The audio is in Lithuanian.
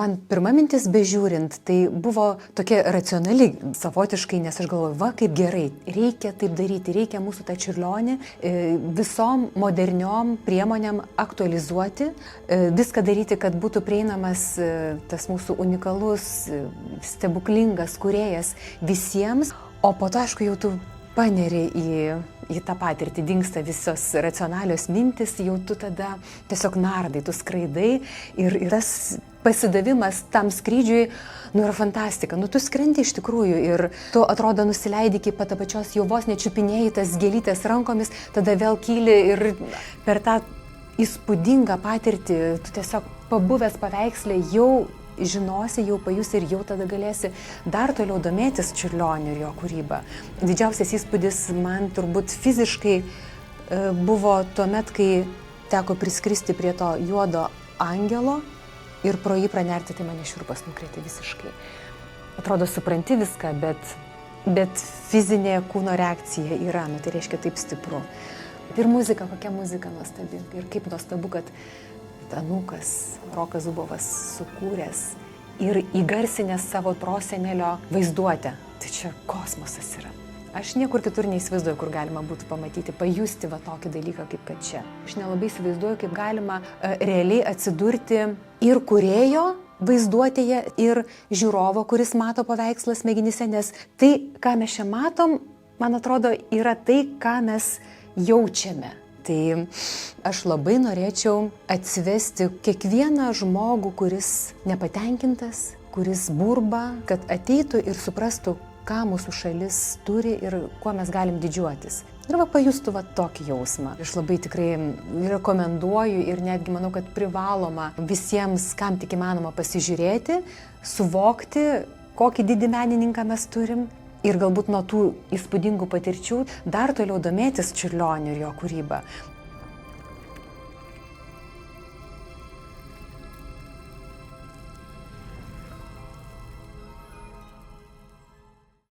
Man pirma mintis bežiūrint, tai buvo tokia racionali savotiškai, nes aš galvoju, va kaip gerai, reikia taip daryti, reikia mūsų tą Čiurlionį visom moderniom priemonėm aktualizuoti, viską daryti, kad būtų prieinamas tas mūsų unikalus, stebuklingas kūrėjas visiems, o po to, aišku, jau tu paneri į tą patirtį, dingsta visos racionalios mintis, jau tu tada tiesiog nardai, tu skraidai ir tas pasidavimas tam skrydžiui, yra fantastika. Tu skrendi iš tikrųjų ir tu atrodo nusileidi iki pat apačios, jau vos nečiupinėjai tas gėlytės rankomis, tada vėl kyli ir per tą įspūdingą patirtį, tu tiesiog pabuvęs paveikslė jau žinosi, jau pajusi ir jau tada galėsi dar toliau domėtis Čiurlioniu ir jo kūryba. Didžiausias įspūdis man turbūt fiziškai buvo tuomet, kai teko priskristi prie to juodo angelo ir pro jį pranerti, tai mane šiurpas nukrėtė visiškai. Atrodo, supranti viską, bet fizinė kūno reakcija yra, tai reiškia taip stipru. Ir muzika, kokia muzika nuostabi. Ir kaip nuostabu, kad anūkas Rokas Zubovas sukūręs ir įgarsinęs savo prosenelio vaizduotę. Tai čia kosmosas yra. Aš niekur kitur neįsivaizduoju, kur galima būtų pamatyti, pajusti va tokį dalyką kaip kad čia. Aš nelabai įsivaizduoju, kaip galima realiai atsidurti ir kūrėjo vaizduotėje, ir žiūrovo, kuris mato paveikslą smegenyse, nes tai, ką mes čia matom, man atrodo, yra tai, ką mes jaučiame. Tai aš labai norėčiau atsivesti kiekvieną žmogų, kuris nepatenkintas, kuris burba, kad ateitų ir suprastų, ką mūsų šalis turi ir kuo mes galim didžiuotis. Ir pajustų tokį jausmą. Aš labai tikrai rekomenduoju ir netgi manau, kad privaloma visiems, kam tik įmanoma, pasižiūrėti, suvokti, kokį didį menininką mes turim. Ir galbūt nuo tų įspūdingų patirčių dar toliau domėtis Čiurlioniu ir jo kūryba.